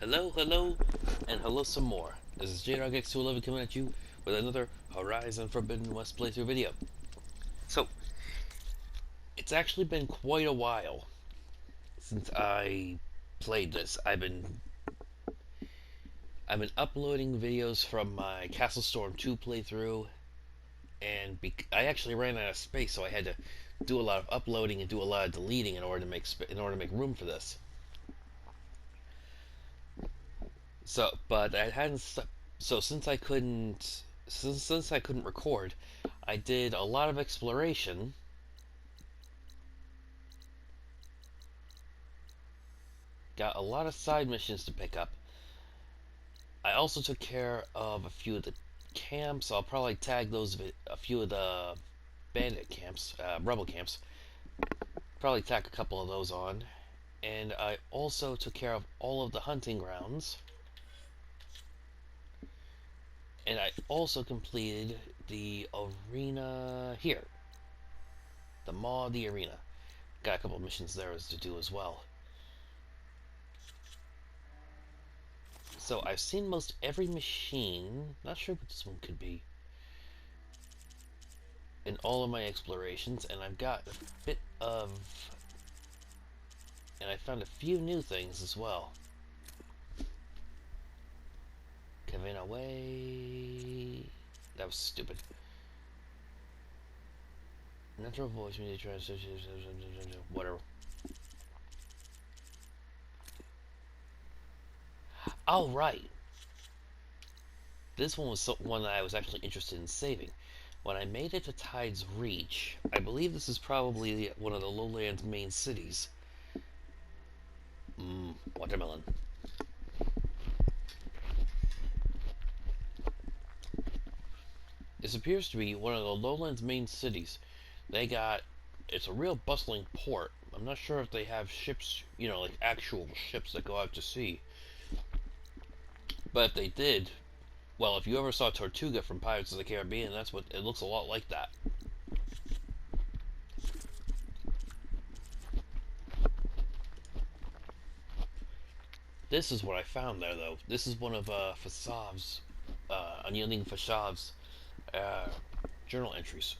Hello, hello, and hello some more. This is JDogX211 coming at you with another Horizon Forbidden West playthrough video. So, it's actually been quite a while since I played this. I've been uploading videos from my Castle Storm 2 playthrough, and I actually ran out of space, so I had to do a lot of uploading and do a lot of deleting in order to make room for this. But I hadn't. So since I couldn't record, I did a lot of exploration. Got a lot of side missions to pick up. I also took care of a few of the camps. I'll probably tag a few of the bandit camps, rebel camps. Probably tack a couple of those on. And I also took care of all of the hunting grounds. And I also completed the arena here. The Maw of the Arena. Got a couple of missions there to do as well. So I've seen most every machine. Not sure what this one could be. In all of my explorations, and I've got a bit of, and I found a few new things as well. Kavena Way. That was stupid. Natural voice media transition. Whatever. Oh right. This one was one that I was actually interested in saving. When I made it to Tide's Reach, I believe this is probably one of the Lowlands' main cities. Watermelon. This appears to be one of the Lowlands' main cities. It's a real bustling port. I'm not sure if they have ships, like actual ships that go out to sea. But if they did, well, if you ever saw Tortuga from Pirates of the Caribbean, that's what it looks a lot like that. This is what I found there, though. This is one of Fasav's, Unyielding Fasav's uh, journal entries.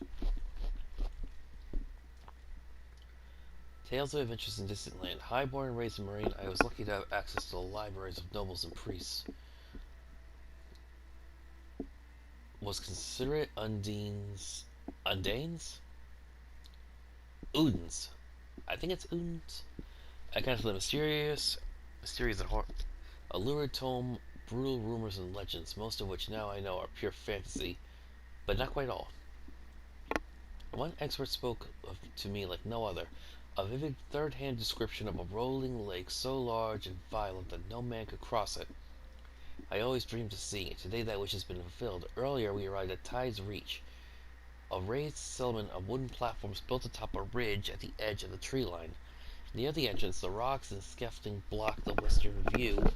Tales of Adventures in Distant Land. Highborn and raised in Marine, I was lucky to have access to the libraries of nobles and priests. Was considerate Undanes? Udens. I think it's Udens. I kind of the mysterious and a lurid tome, brutal rumors and legends, most of which now I know are pure fantasy, but not quite all. One expert spoke to me like no other, a vivid third-hand description of a rolling lake so large and violent that no man could cross it. I always dreamed of seeing it. Today that wish has been fulfilled. Earlier we arrived at Tide's Reach, a raised settlement of wooden platforms built atop a ridge at the edge of the tree line. Near the entrance, the rocks and skeffing block the western view,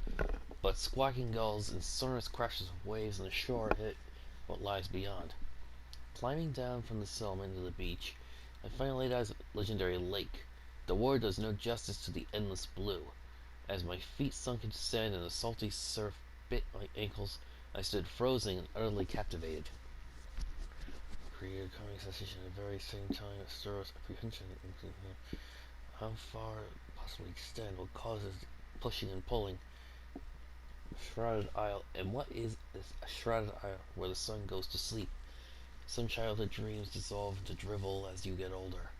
but squawking gulls and sonorous crashes of waves on the shore hit what lies beyond. Climbing down from the settlement to the beach, I finally laid eyes on the legendary lake. The word does no justice to the endless blue. As my feet sunk into sand and the salty surf bit my ankles, I stood frozen and utterly captivated. Created coming sensation at the very same time that stirs apprehension. How far it possibly extend? What causes pushing and pulling? Shrouded Isle. And what is this? A shrouded isle where the sun goes to sleep. Some childhood dreams dissolve into drivel as you get older.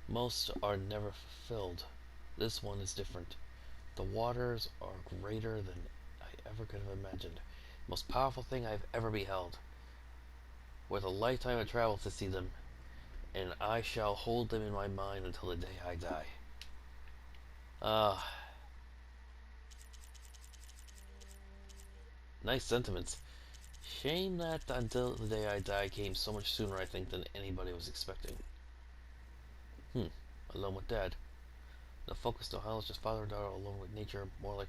Most are never fulfilled. This one is different. The waters are greater than I ever could have imagined. Most powerful thing I've ever beheld. Worth a lifetime of travel to see them, and I shall hold them in my mind until the day I die. Ah, nice sentiments. Shame that until the day I die came so much sooner, I think, than anybody was expecting. Alone with Dad. The focus no is just father and daughter alone with nature, more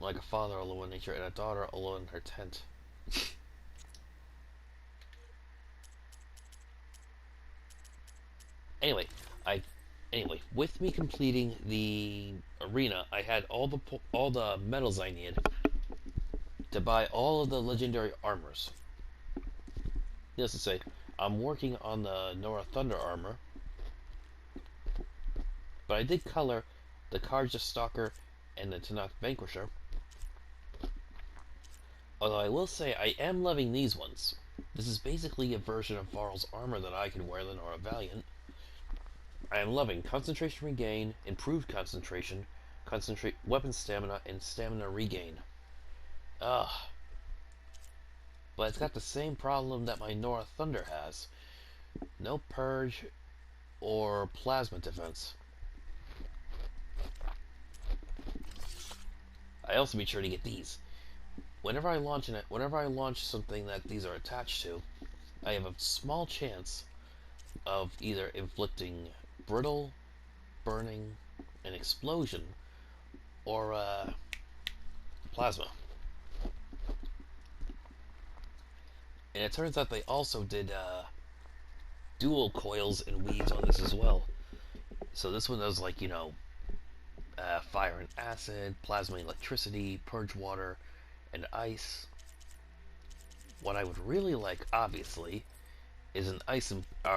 like a father alone with nature and a daughter alone in her tent. Anyway, I Anyway, with me completing the arena, I had all the medals I needed to buy all of the legendary armors. Needless to say, I'm working on the Nora Thunder armor, but I did color the Karja Stalker and the Tanakh Vanquisher. Although I will say I am loving these ones. This is basically a version of Varl's armor that I can wear the Nora Valiant. I am loving concentration regain, improved concentration, weapon stamina, and stamina regain. Ugh. But it's got the same problem that my Nora Thunder has. No purge or plasma defense. I also made sure to get these. Whenever I launch something that these are attached to, I have a small chance of either inflicting brittle, burning, an explosion, or plasma. And it turns out they also did dual coils and weaves on this as well. So this one does like, fire and acid, plasma and electricity, purge water, and ice. What I would really like, obviously, is a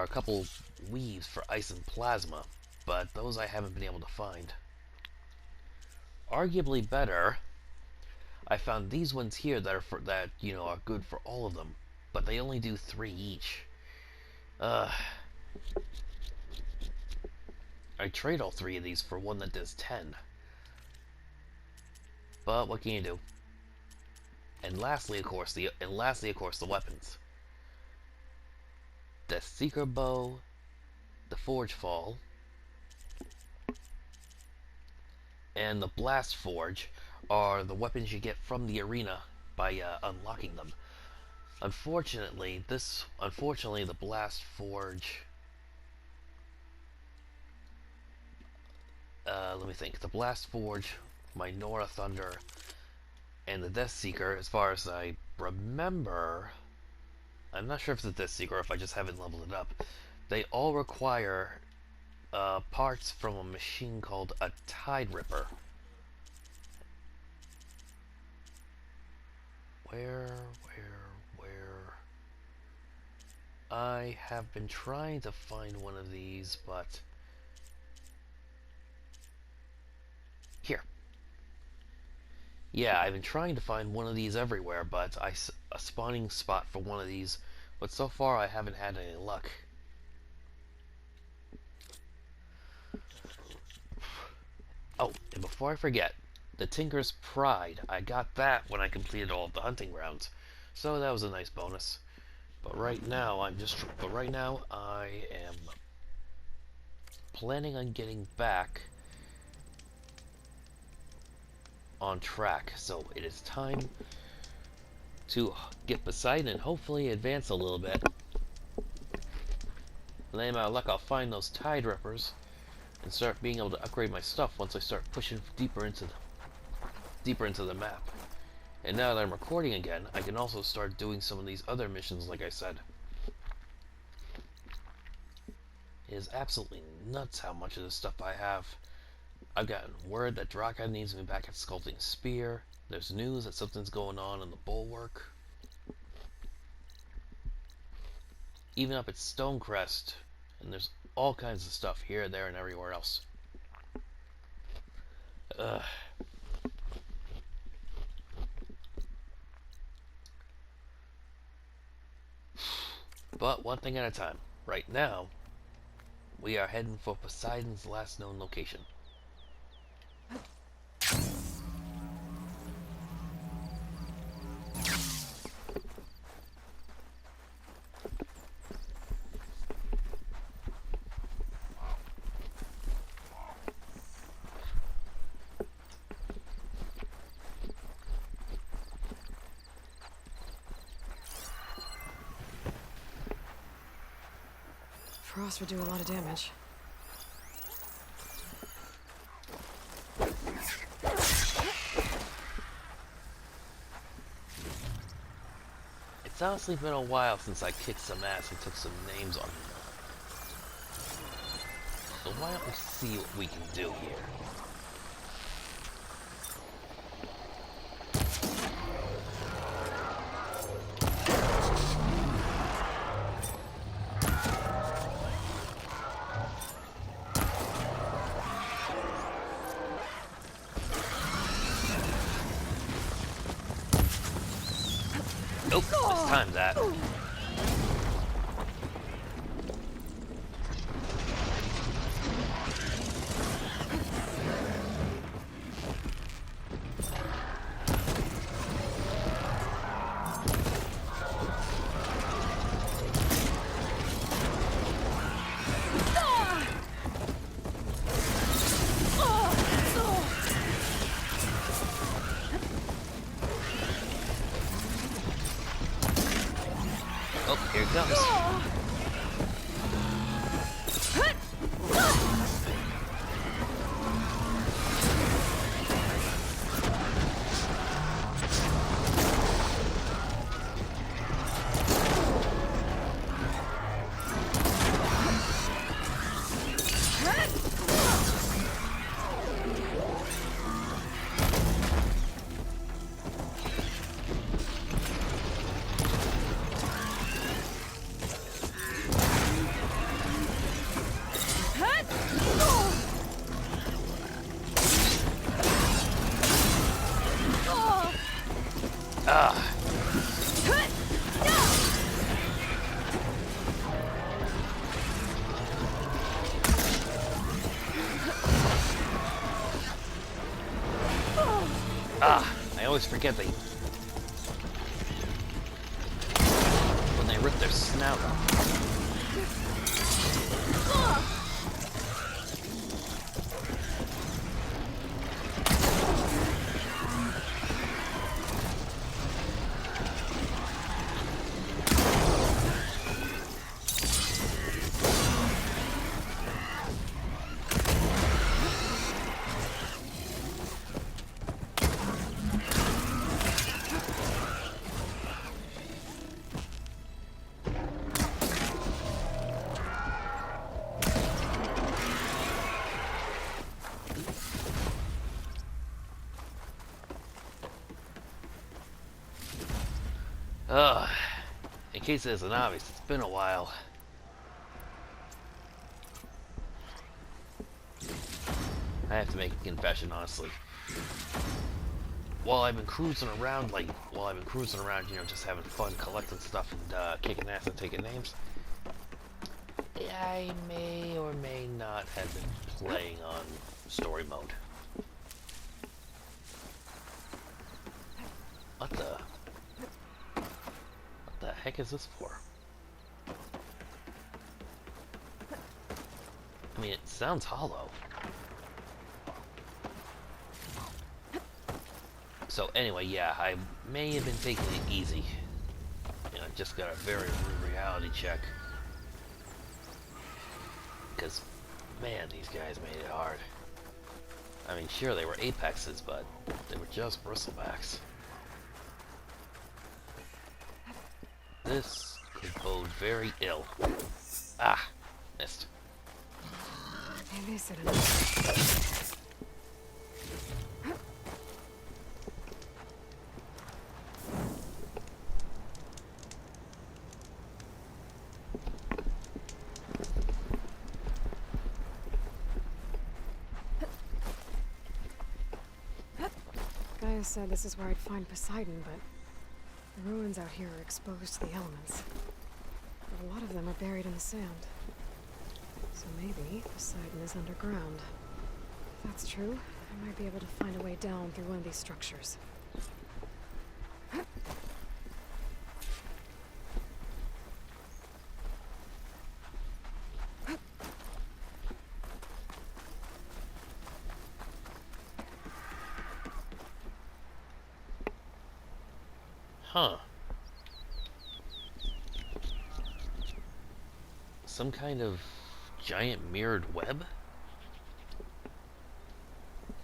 couple weaves for ice and plasma, but those I haven't been able to find. Arguably better, I found these ones here that are good for all of them, but they only do 3 each. I trade all 3 of these for one that does 10. But what can you do? And lastly, of course, the weapons. The Seeker Bow, the Forge Fall, and the Blast Forge are the weapons you get from the arena by unlocking them. Unfortunately, the Blast Forge. Let me think. The Blast Forge, my Nora Thunder, and the Death Seeker, as far as I remember, I'm not sure if it's the Death Seeker or if I just haven't leveled it up. They all require parts from a machine called a Tide Ripper. Where? I have been trying to find one of these, but here. Yeah, I've been trying to find one of these everywhere, but a spawning spot for one of these, but so far I haven't had any luck. Oh, and before I forget, the Tinker's Pride. I got that when I completed all of the hunting grounds, so that was a nice bonus. But right now I am planning on getting back on track. So it is time to get Poseidon and hopefully advance a little bit. And then my luck, I'll find those Tide Rippers and start being able to upgrade my stuff once I start pushing deeper into the map. And now that I'm recording again, I can also start doing some of these other missions, like I said. It is absolutely nuts how much of this stuff I have. I've gotten word that Draka needs me back at Sculpting Spear. There's news that something's going on in the Bulwark. Even up at Stonecrest. And there's all kinds of stuff here, there, and everywhere else. Ugh. But one thing at a time. Right now, we are heading for Poseidon's last known location. Frost would do a lot of damage. It's honestly been a while since I kicked some ass and took some names on him. So why don't we see what we can do here? Nope, mistimed that. Oh, here it comes. Ah. Ah, I always forget when they rip their snout off. Ugh. In case it isn't obvious, it's been a while. I have to make a confession, honestly. While I've been cruising around, you know, just having fun, collecting stuff, and kicking ass and taking names, I may or may not have been playing on story mode. What the heck is this for? I mean, it sounds hollow. So anyway, yeah, I may have been taking it easy. You know, just got a very rude reality check. Because, man, these guys made it hard. I mean, sure, they were apexes, but they were just bristlebacks. This could bode very ill. Ah, missed. Maybe I said enough. Gaia said this is where I'd find Poseidon, but the ruins out here are exposed to the elements. A lot of them are buried in the sand. So maybe Poseidon is underground. If that's true, I might be able to find a way down through one of these structures. Huh. Some kind of giant mirrored web?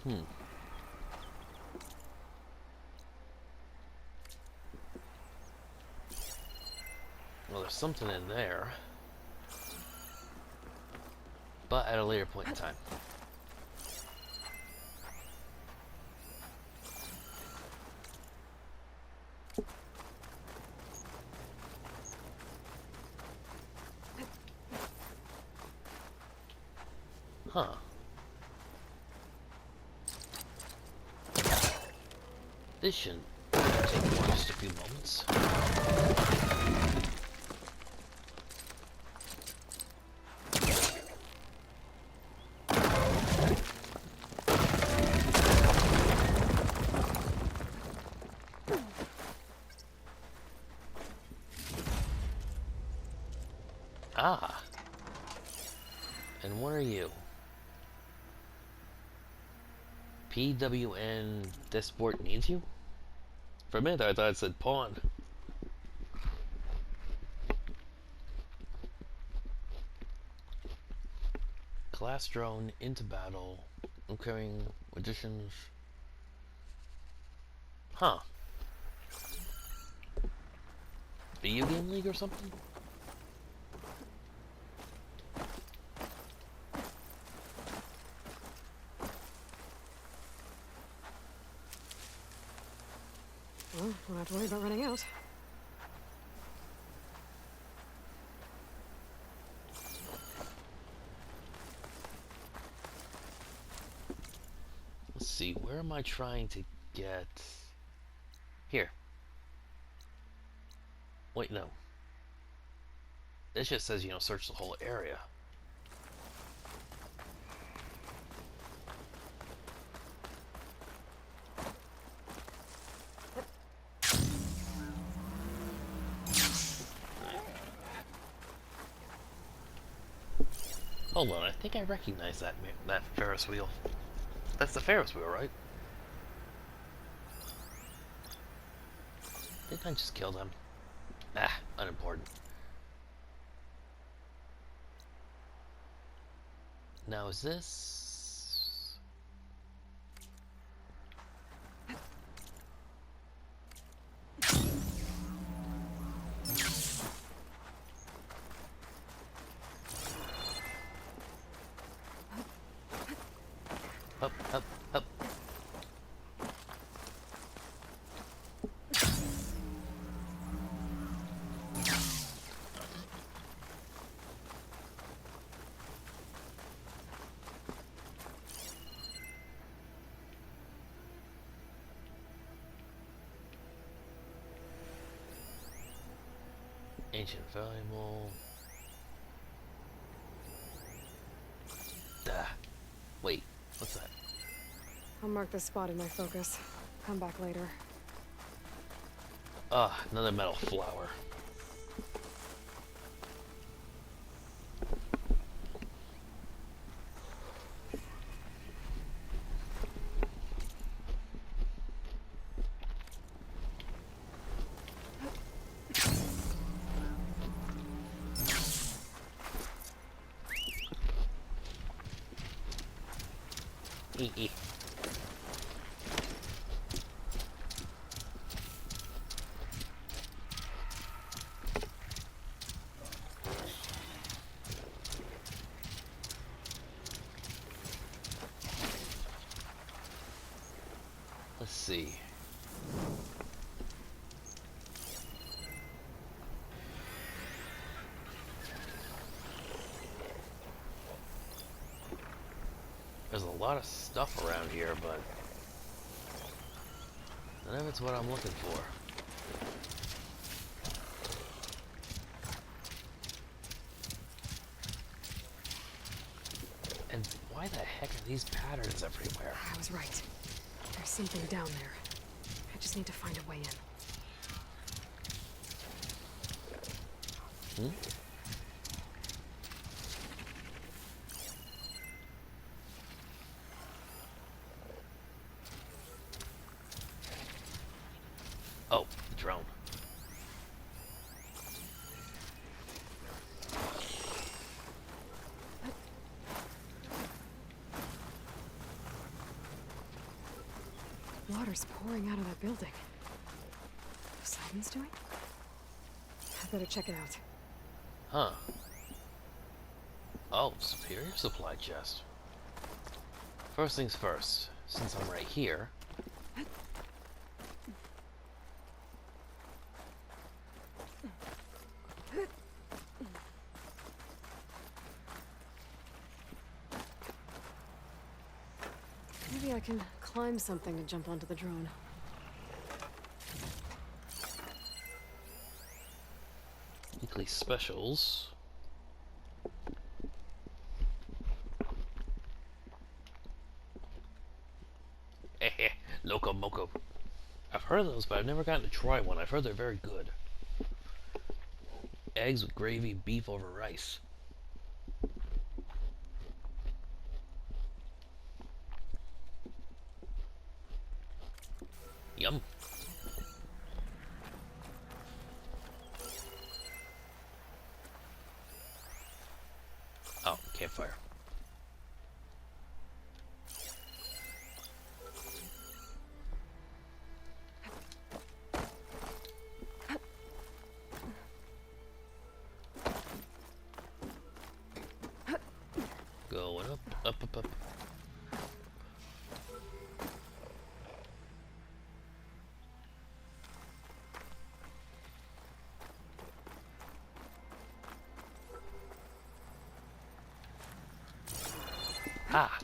Well, there's something in there. but at a later point in time. Huh. This shouldn't take more than just a few moments. Ah. And what are you? PWN Desport needs you? For a minute I thought it said pawn. Class drone into battle. I'm carrying additions. Huh. Video game league or something? Well, won't have to worry about running out. Let's see, where am I trying to get... Here. Wait, no. This just says, you know, search the whole area. Hold on, I think I recognize that Ferris wheel. That's the Ferris wheel, right? Didn't I just kill them? Ah, unimportant. Now is this... Up, up, up. Ancient valuable. Duh. Wait, what's that? I'll mark this spot in my focus. Come back later. Ah, another metal flower. Eee. Let's see. There's a lot of stuff around here, but none of it's what I'm looking for. And why the heck are these patterns everywhere? I was right. There's something down there. I just need to find a way in. Hmm? Oh, the drone. Water's pouring out of that building. Poseidon's doing? I better check it out. Huh. Oh, superior supply chest. First things first, since I'm right here. Maybe I can climb something to jump onto the drone. Weekly specials. Heh Loco Moco. I've heard of those, but I've never gotten to try one. I've heard they're very good. Eggs with gravy, beef over rice. Yum. Oh, campfire. Going up, up, up, up. Ah!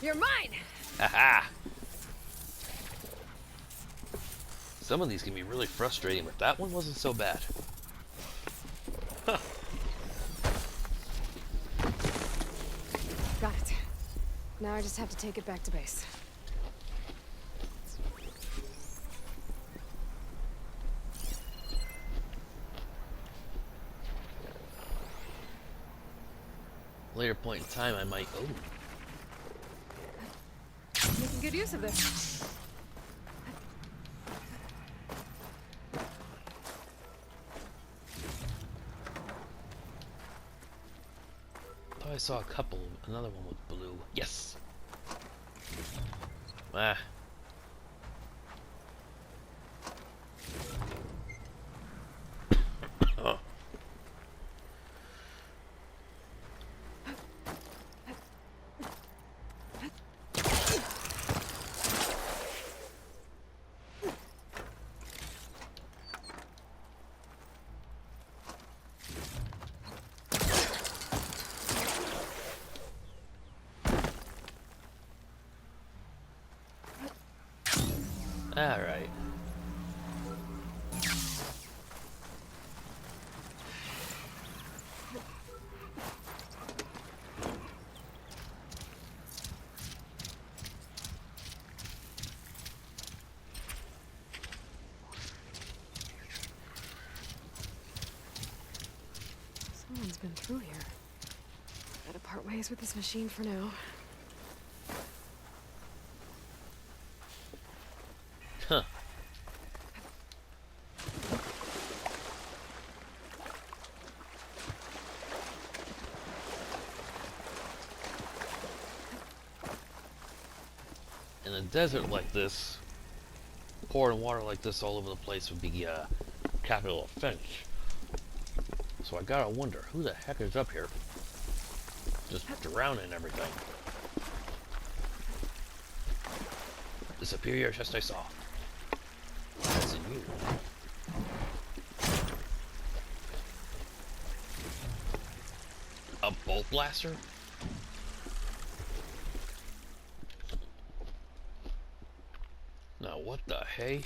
You're mine! Haha! Some of these can be really frustrating, but that one wasn't so bad. Huh. Got it. Now I just have to take it back to base. Later point in time, I might. Oh. Making good use of this. Thought I saw a couple. Another one with blue. Yes. Ah. Oh. All right. Someone's been through here. Gotta part ways with this machine for now. Huh. In a desert like this, pouring water like this all over the place would be capital offense. So I gotta wonder, who the heck is up here? Just drowning everything. The superior chest I saw. That's in you. A bolt blaster? Now what the hey?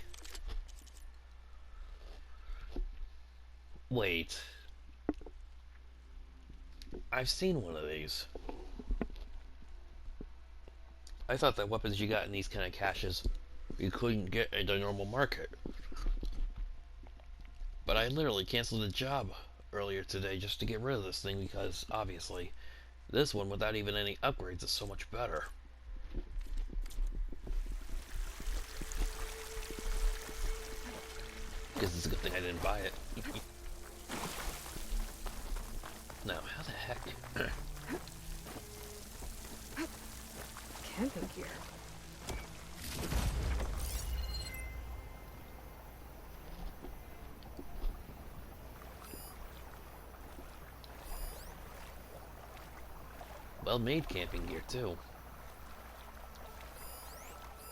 Wait. I've seen one of these. I thought that weapons you got in these kind of caches you couldn't get in the normal market. But I literally canceled a job earlier today just to get rid of this thing because, obviously, this one without even any upgrades is so much better. Because it's a good thing I didn't buy it. Now, how the heck? Camping gear. Well-made camping gear, too.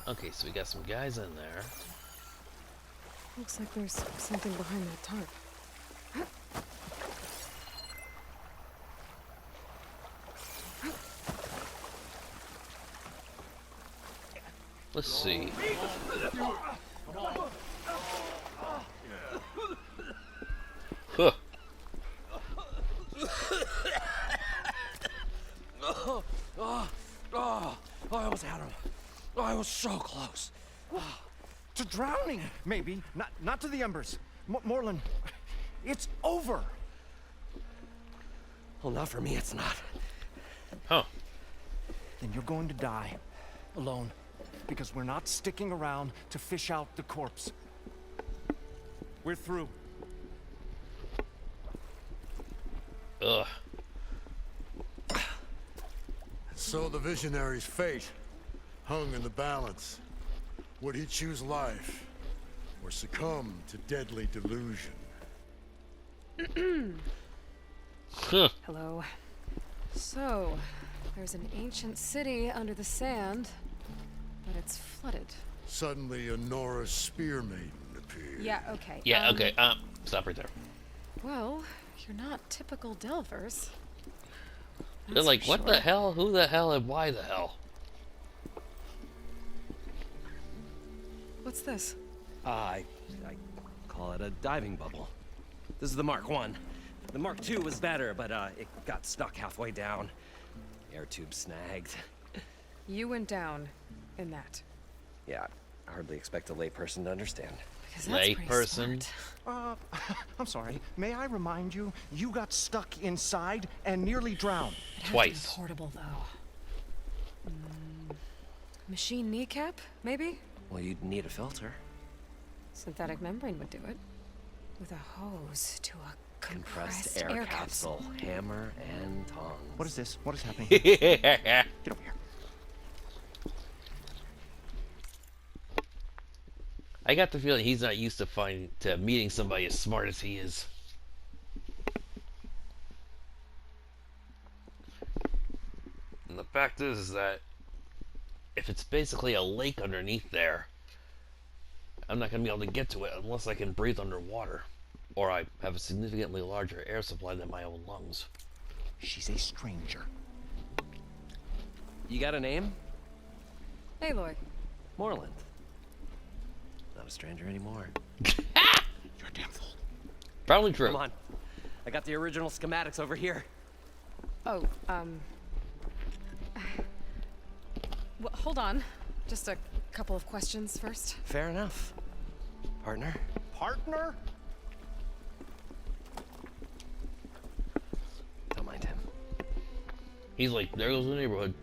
Okay, so we got some guys in there. Looks like there's something behind that tarp. Let's see. Huh. I almost had him. I was so close. To drowning, maybe. Not to the embers. Morlund, it's over. Well, not for me, it's not. Huh. Then you're going to die. Alone. Because we're not sticking around to fish out the corpse. We're through. Ugh. So the visionary's fate hung in the balance. Would he choose life or succumb to deadly delusion? Huh. Hello. So, there's an ancient city under the sand, but it's flooded. Suddenly a Norse spear maiden appeared. Yeah, okay. Yeah, okay, stop right there. Well, you're not typical Delvers. They're That's like, for what sure. the hell, who the hell, and why the hell? What's this? I call it a diving bubble. This is the Mark 1. The Mark 2 was better, but it got stuck halfway down. Air tube snagged. You went down in that. Yeah, I hardly expect a layperson to understand. Because that's pretty Layperson. smart. I'm sorry. May I remind you, you got stuck inside and nearly drowned. It'd have to be Twice. portable, though. Machine kneecap, maybe? Well, you'd need a filter. Synthetic membrane would do it. With a hose to a Compressed compressed air capsule, hammer and tongs. What is this? What is happening? Get over here. I got the feeling he's not used to meeting somebody as smart as he is. And the fact is that if it's basically a lake underneath there, I'm not going to be able to get to it unless I can breathe underwater. Or I have a significantly larger air supply than my own lungs. She's a stranger. You got a name? Aloy. Moreland. Not a stranger anymore. You're a damn fool. Probably true. Come on. I got the original schematics over here. Oh, well, hold on. Just a couple of questions first. Fair enough. Partner? Partner? Don't mind him. He's like, there goes the neighborhood.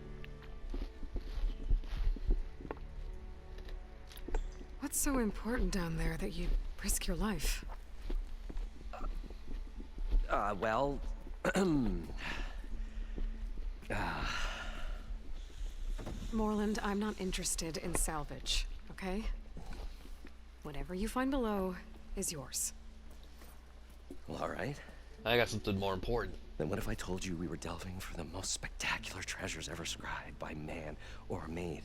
What's so important down there that you'd risk your life? Well... Moreland, I'm not interested in salvage, okay? Whatever you find below is yours. Well, all right. I got something more important. Then what if I told you we were delving for the most spectacular treasures ever scribed by man or maid?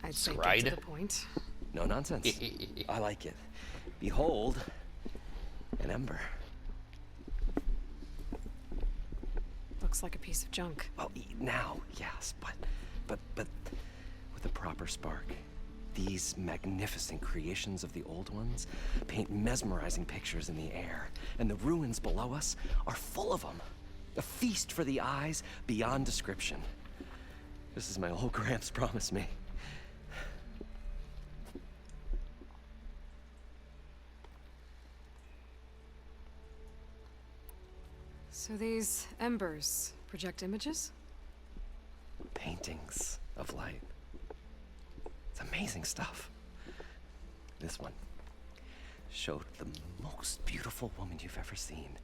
I'd say get Scried? to the point. No nonsense. I like it. Behold, an ember. Looks like a piece of junk. Well, now, yes, but with a proper spark. These magnificent creations of the old ones paint mesmerizing pictures in the air, and the ruins below us are full of them. A feast for the eyes beyond description. This is my old Gramps promised me. So these embers project images? Paintings of light. It's amazing stuff. This one showed the most beautiful woman you've ever seen,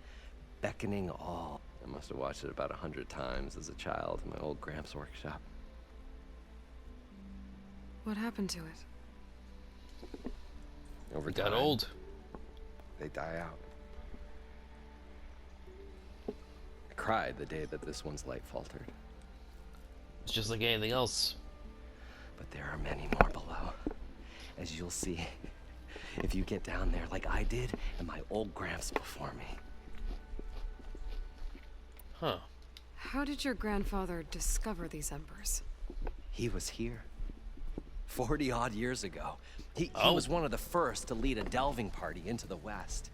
beckoning all. I must have watched it about 100 times as a child in my old Gramps workshop. What happened to it? Over It got time, old. they die out. I cried the day that this one's light faltered. It's just like anything else. But there are many more below, as you'll see if you get down there like I did and my old Gramps before me. Huh. How did your grandfather discover these embers? He was here 40-odd years ago. He Oh. was one of the first to lead a delving party into the West.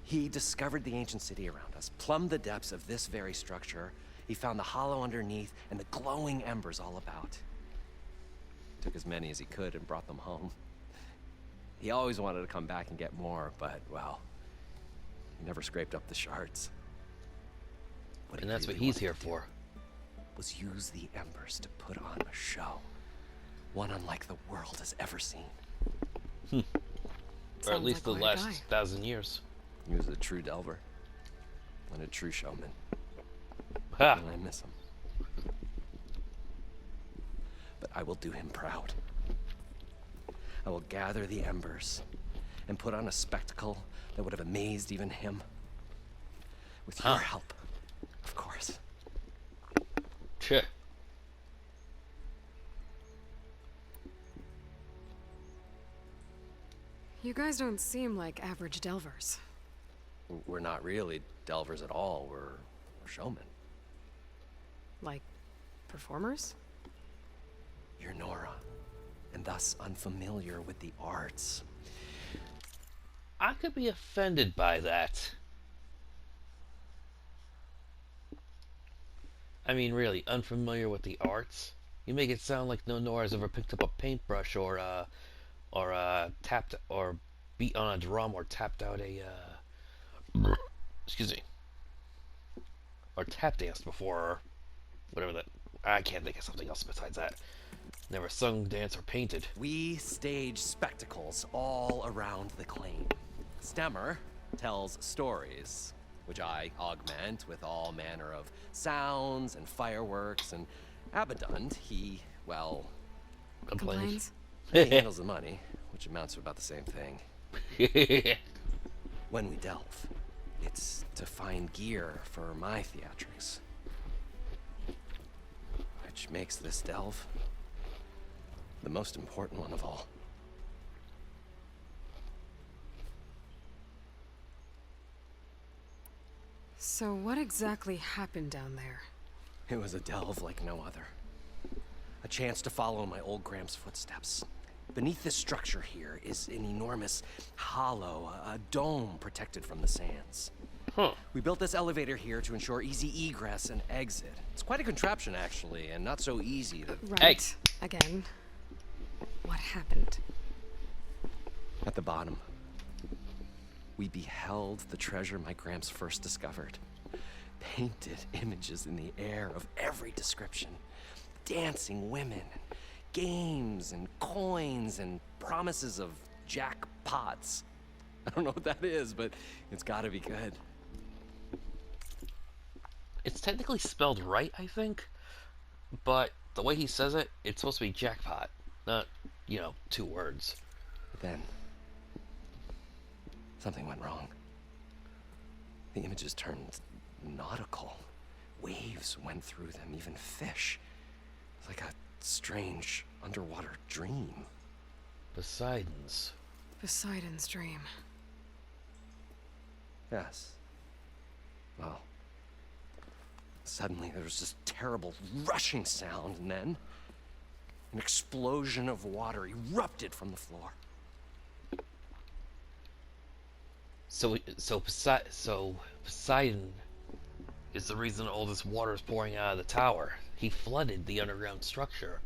He discovered the ancient city around us, plumbed the depths of this very structure. He found the hollow underneath and the glowing embers all about. Took as many as he could and brought them home. He always wanted to come back and get more, but, well, he never scraped up the shards. What he And that's what really he's wanted here to do for. was use the embers to put on a show. One unlike the world has ever seen. Or at Sounds least like the quite a last guy. 1,000 years. He was a true delver. And a true showman. Ha! And I miss him. But I will do him proud. I will gather the embers and put on a spectacle that would have amazed even him. With your help, of course. Cheh. You guys don't seem like average delvers. We're not really delvers at all. We're showmen. Like, performers? You're Nora, and thus unfamiliar with the arts. I could be offended by that. I mean, really, unfamiliar with the arts? You make it sound like no Nora's ever picked up a paintbrush or tapped or beat on a drum or tapped out a excuse me, or tap danced before, or whatever that. I can't think of something else besides that. Never sung, danced, or painted. We stage spectacles all around the claim. Stemmer tells stories, which I augment with all manner of sounds and fireworks, and Abadund, he, well, Complains. he handles the money, which amounts to about the same thing. When we delve, it's to find gear for my theatrics. Which makes this delve the most important one of all. So what exactly happened down there? It was a delve like no other. A chance to follow my old Gramps' footsteps. Beneath this structure here is an enormous hollow, a dome protected from the sands. Huh. We built this elevator here to ensure easy egress and exit. It's quite a contraption, actually, and not so easy to... Right. Again. What happened? At the bottom, we beheld the treasure my Gramps first discovered. Painted images in the air of every description. Dancing women, games and coins and promises of jackpots. I don't know what that is, but it's gotta be good. It's technically spelled right, I think, but the way he says it, it's supposed to be jackpot, not, you know, 2 words. But then, something went wrong. The images turned nautical. Waves went through them, even fish. It's like a strange underwater dream. Poseidon's. Poseidon's dream. Yes. Well, suddenly there was this terrible rushing sound, and then an explosion of water erupted from the floor. So Poseidon is the reason all this water is pouring out of the tower. He flooded the underground structure,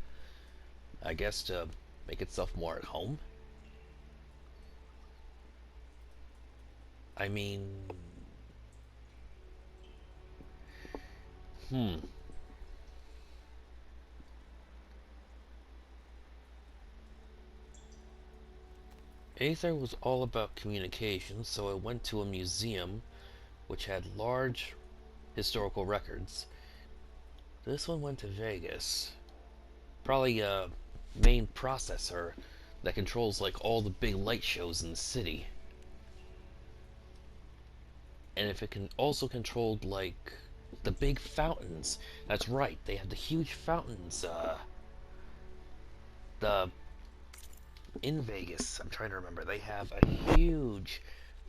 I guess to make itself more at home. I mean, Aether was all about communication, so I went to a museum which had large historical records. This one went to Vegas. Probably a main processor that controls like all the big light shows in the city. And if it can also controlled like the big fountains. That's right, they have the huge fountains, in Vegas, I'm trying to remember, they have a huge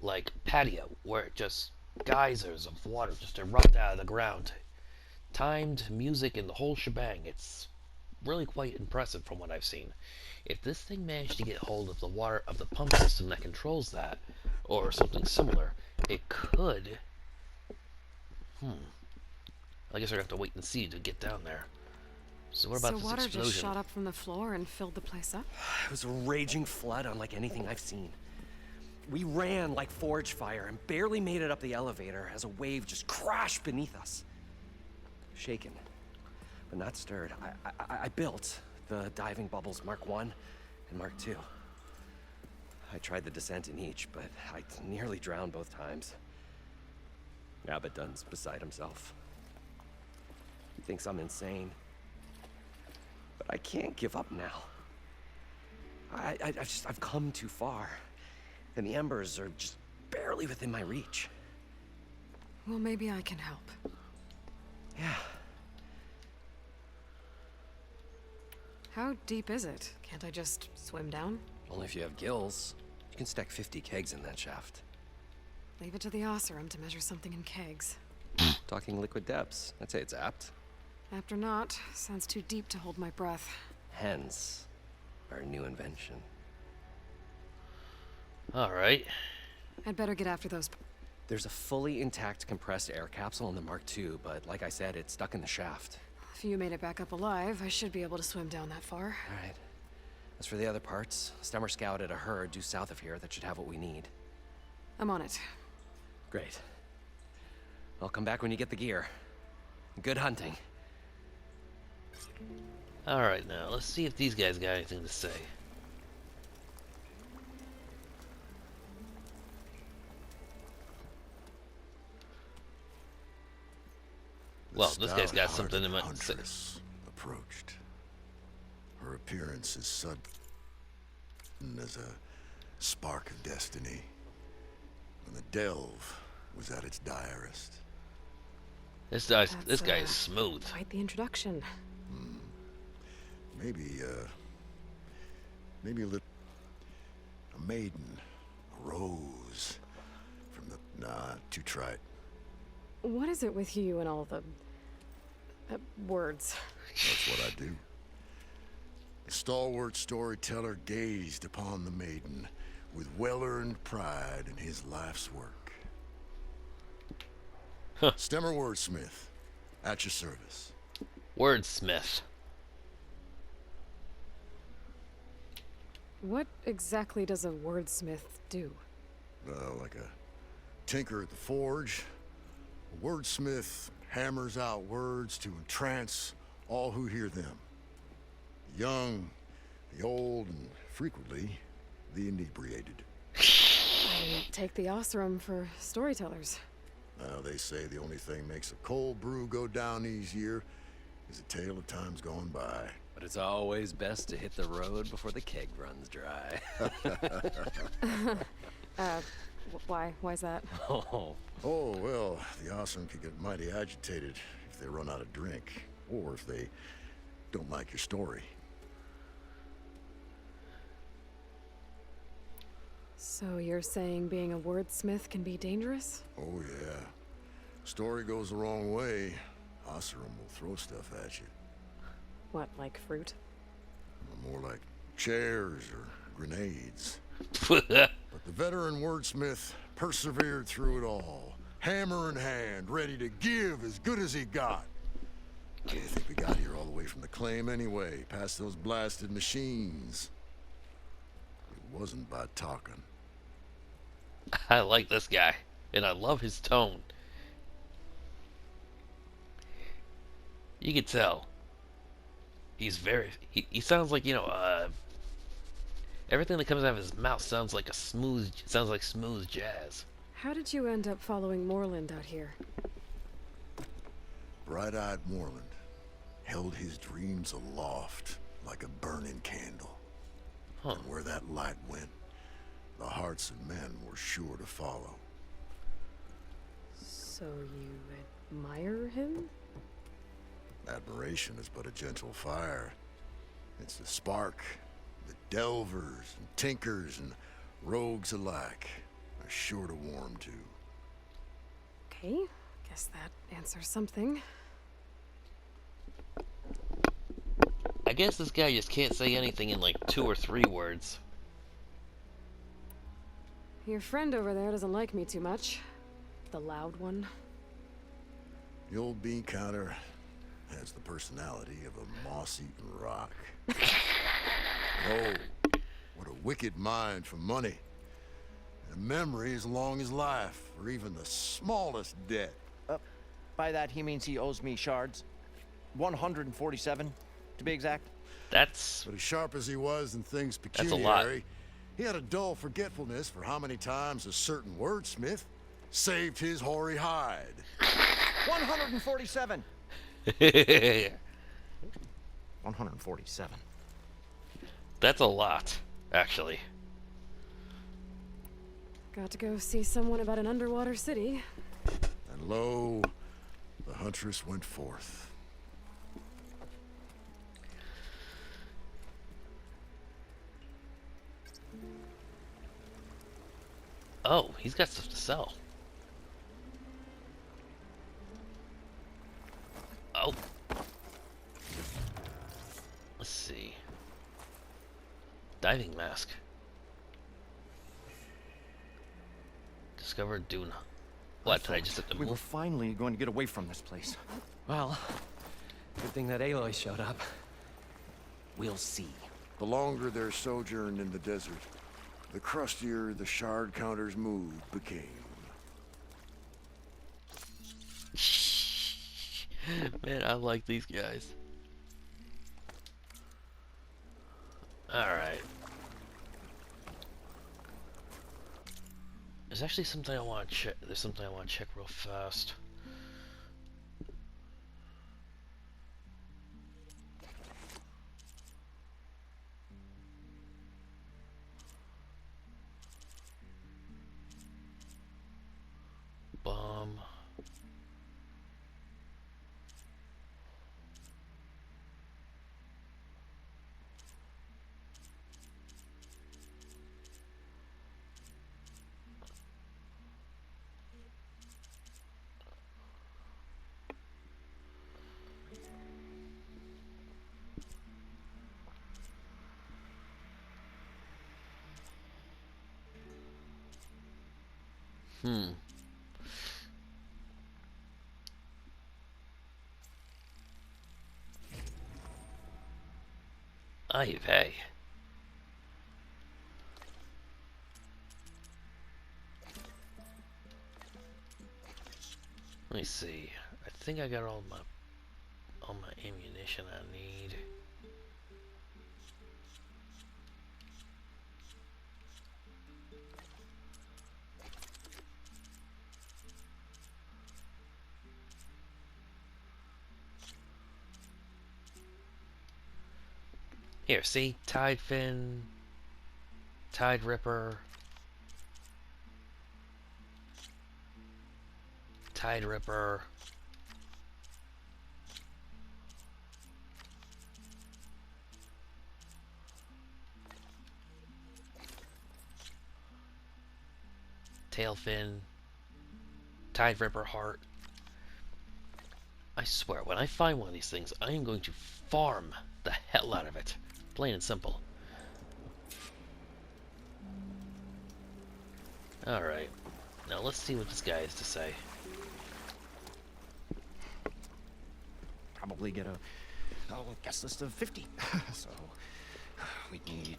like patio where it just geysers of water just erupt out of the ground. Timed music and the whole shebang. It's really quite impressive from what I've seen. If this thing managed to get hold of the water of the pump system that controls that, or something similar, it could... I guess we're gonna have to wait and see to get down there. So what about So this water explosion? just shot up from the floor and filled the place up? It was a raging flood unlike anything I've seen. We ran like forge fire and barely made it up the elevator as a wave just crashed beneath us. Shaken, but not stirred. I built the diving bubbles Mark 1 and Mark 2. I tried the descent in each, but I nearly drowned both times. Abaddon's beside himself. He thinks I'm insane. But I can't give up now. I've come too far. And the embers are just barely within my reach. Well, maybe I can help. Yeah. How deep is it? Can't I just swim down? Only if you have gills. You can stack 50 kegs in that shaft. Leave it to the Oseram to measure something in kegs. Talking liquid depths. I'd say it's apt. Apt or not, sounds too deep to hold my breath. Hence, our new invention. Alright. I'd better get after those. There's a fully intact compressed air capsule in the Mark II, but like I said, it's stuck in the shaft. If you made it back up alive, I should be able to swim down that far. All right. As for the other parts, Stemmer scouted a herd due south of here that should have what we need. I'm on it. Great. I'll come back when you get the gear. Good hunting. Alright, now, let's see if these guys got anything to say. Well, this guy's got something to say. Huntress approached. Her appearance is sudden as a spark of destiny. When the delve was at its direst. This That's, guy is smooth. Quite the introduction. Maybe a little... A maiden. A rose. From the... Nah, too trite. What is it with you and all the... words? That's what I do. The stalwart storyteller gazed upon the maiden with well-earned pride in his life's work. Stemmer Wordsmith, at your service. Wordsmith. What exactly does a wordsmith do? Like a tinker at the forge. A wordsmith hammers out words to entrance all who hear them. The young, the old, and frequently, the inebriated. I didn't take the Oseram for storytellers. Now, they say the only thing makes a cold brew go down easier is a tale of times gone by. But it's always best to hit the road before the keg runs dry. Why? Why's that? Oh, Oh, well, the Awesome could get mighty agitated if they run out of drink, or if they don't like your story. So you're saying being a wordsmith can be dangerous? Oh, yeah. Story goes the wrong way, Oseram will throw stuff at you. What, like fruit? More like chairs or grenades. What? But the veteran wordsmith persevered through it all, hammer in hand, ready to give as good as he got. How do you think we got here all the way from the claim anyway, past those blasted machines? It wasn't by talking. I like this guy, and I love his tone. You can tell. He sounds like, everything that comes out of his mouth sounds like smooth jazz. How did you end up following Moreland out here? Bright-eyed Moreland held his dreams aloft like a burning candle. Huh. And where that light went, the hearts of men were sure to follow. So you admire him? Admiration is but a gentle fire. It's the spark that delvers and tinkers and rogues alike are sure to warm to. Okay, guess that answers something. I guess this guy just can't say anything in like 2 or 3 words. Your friend over there doesn't like me too much. The loud one. The old bean counter has the personality of a moss-eaten rock. Oh, what a wicked mind for money. And a memory as long as life, or even the smallest debt. By that, he means he owes me shards. 147, to be exact. That's But as sharp as he was in things a lot. pecuniary, he had a dull forgetfulness for how many times a certain wordsmith saved his hoary hide. 147. 147. That's a lot, actually. Got to go see someone about an underwater city. And lo, the huntress went forth. Oh, he's got stuff to sell. Oh. Let's see. Diving mask. Discovered Duna. What? I just have to We were move? finally going to get away from this place. Well, good thing that Aloy showed up. We'll see. The longer their sojourn in the desert, the crustier the shard counter's mood became. Man, I like these guys. Alright. There's actually something I want to check. There's something I want to check real fast. Bomb. Ay vey. Let me see. I think I got all my ammunition I need. Here, see? Tide Fin, Tide Ripper, Tide Ripper. Tailfin, Tide Ripper Heart. I swear, when I find one of these things, I am going to farm the hell out of it. Plain and simple. Alright. Now let's see what this guy has to say. Probably get a guest list of 50. So we need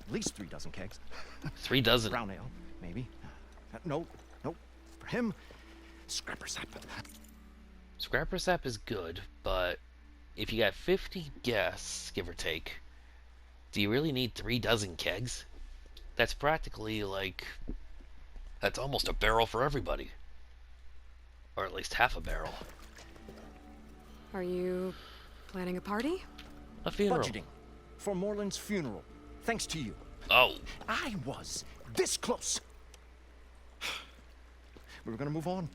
at least 3 dozen kegs. 3 dozen. Brown ale, maybe. No. For him, scrapper sap. Scrapper sap is good, but if you got 50 guests, give or take, do you really need 3 dozen kegs? That's practically like... That's almost a barrel for everybody. Or at least half a barrel. Are you planning a party? A funeral. Budgeting for Moreland's funeral. Thanks to you. Oh, I was this close. We were gonna move on.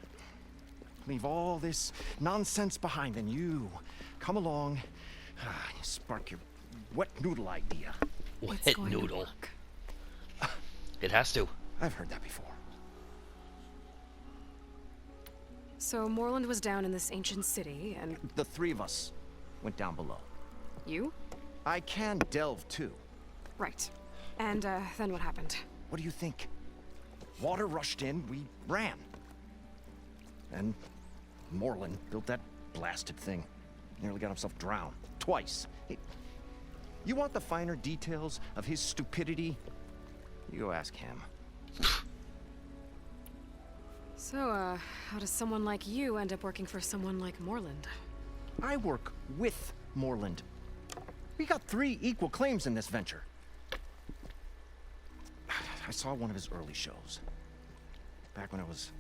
Leave all this nonsense behind, and you come along, you spark your wet noodle idea. It's wet going to noodle. work. It has to. I've heard that before. So Moreland was down in this ancient city, and The 3 of us went down below. you? I can delve too. Right. And then what happened? What do you think? Water rushed in, we ran. And Moreland built that blasted thing. Nearly got himself drowned. Twice. You want the finer details of his stupidity? You go ask him. So, how does someone like you end up working for someone like Moreland? I work with Moreland. We got 3 equal claims in this venture. I saw one of his early shows. Back when it was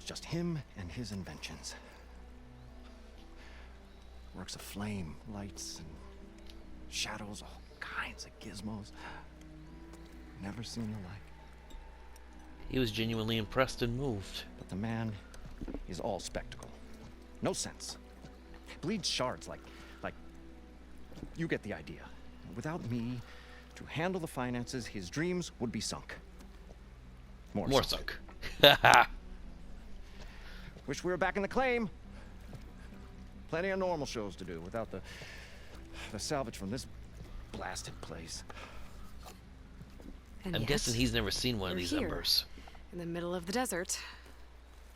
just him and his inventions. Works of flame, lights, and shadows, all kinds of gizmos. Never seen the like. He was genuinely impressed and moved. But the man is all spectacle. No sense. Bleeds shards like you get the idea. Without me to handle the finances, his dreams would be sunk. More sunk. Wish we were back in the claim. Plenty of normal shows to do without the salvage from this blasted place. And I'm yet, guessing he's never seen one of we're these here. embers. in the middle of the desert,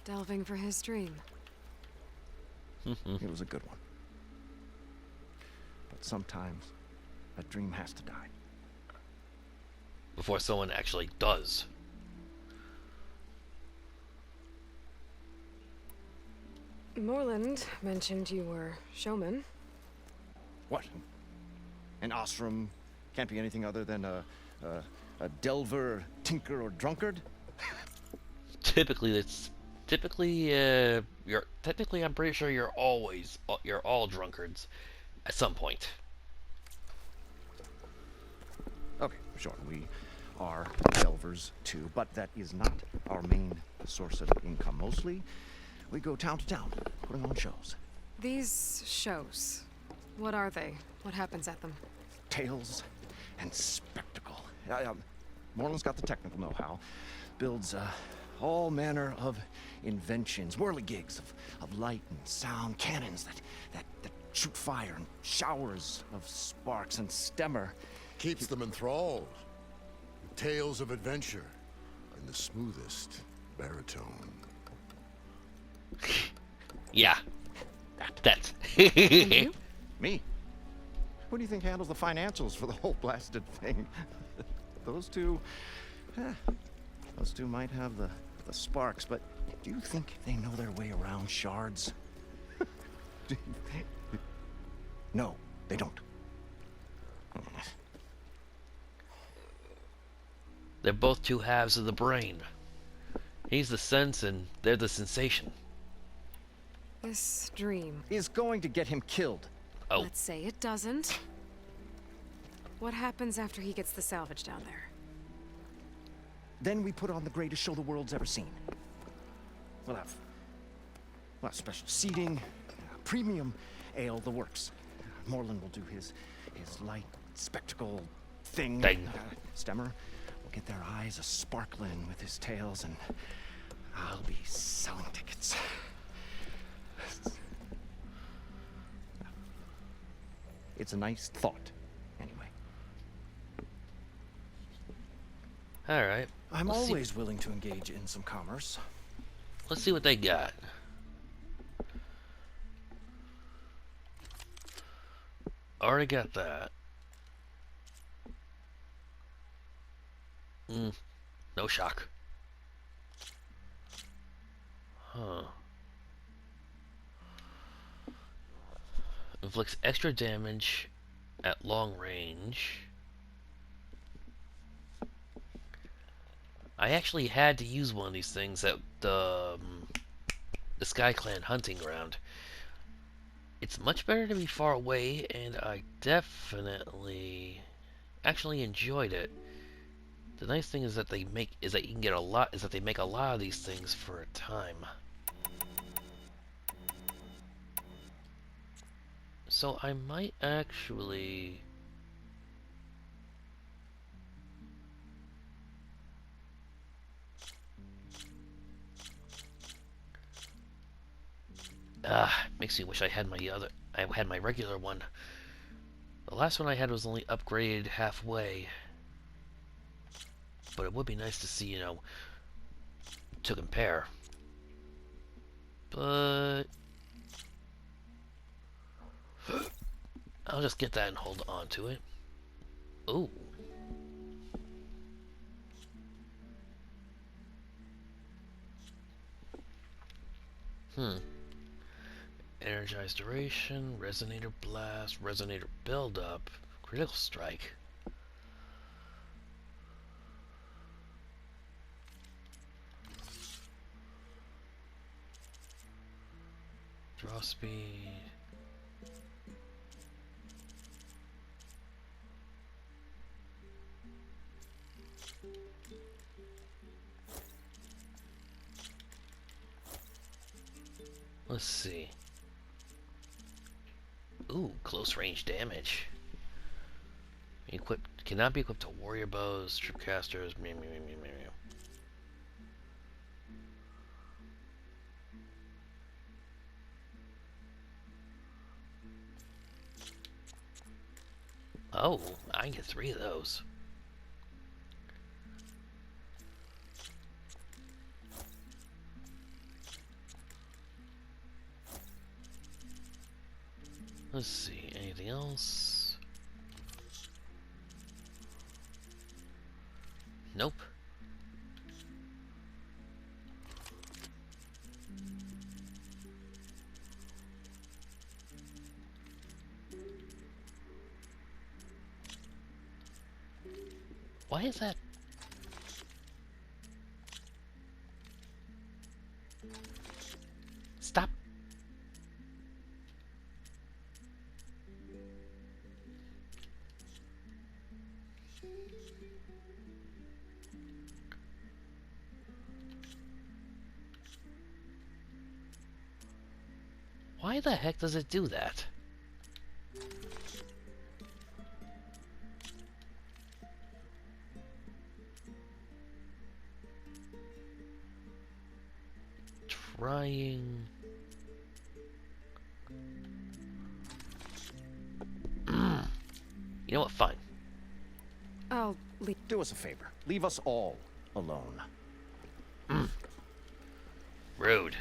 delving for his dream. It was a good one. But sometimes a dream has to die. Before someone actually does. Moreland mentioned you were showman. What? An ostrom can't be anything other than a delver, tinker, or drunkard? Typically, I'm pretty sure you're all drunkards at some point. Okay, sure, we are delvers too, but that is not our main source of income. Mostly, we go town to town, putting on shows. These shows, what are they? What happens at them? Tales and spectacle. Moreland's got the technical know-how. Builds all manner of inventions, whirligigs of light and sound, cannons that shoot fire, and showers of sparks, and stemmer. Keeps them enthralled. Tales of adventure in the smoothest baritone. Yeah. That. And you? Me? Who do you think handles the financials for the whole blasted thing? Those two might have the sparks, but do you think they know their way around shards? No, they don't. They're both two halves of the brain. He's the sense and they're the sensation. This dream. Is going to get him killed. Oh, Let's say it doesn't. What happens after he gets the salvage down there? Then we put on the greatest show the world's ever seen. We'll have special seating, premium ale, the works. Moreland will do his light spectacle thing. Stemmer will get their eyes a-sparkling with his tales, and I'll be selling tickets. It's a nice thought, anyway. Alright. I'm Let's see- always willing to engage in some commerce. Let's see what they got. Already got that. No shock. Huh. Inflicts extra damage at long range. I actually had to use one of these things at the Sky Clan hunting ground. It's much better to be far away, and I definitely actually enjoyed it. The nice thing is that they make is that you can get a lot is that they make a lot of these things for a time. So I might actually makes me wish I had my regular one. The last one I had was only upgraded halfway. But it would be nice to see, you know, to compare. But I'll just get that and hold on to it. Ooh. Energized duration, resonator blast, resonator buildup, critical strike. Draw speed. Let's see. Ooh, close range damage. Cannot be equipped to warrior bows, tripcasters. Oh, I can get 3 of those. Let's see, anything else? Nope. Why is that? Stop. Why the heck does it do that? Trying. You know what? Fine. I'll leave. Do us a favor. Leave us all alone. Rude.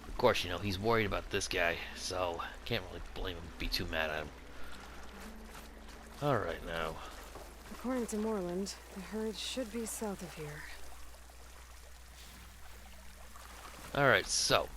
Of course, you know, he's worried about this guy, so can't really blame him, be too mad at him. Alright now. According to Moreland, the herd should be south of here. Alright, so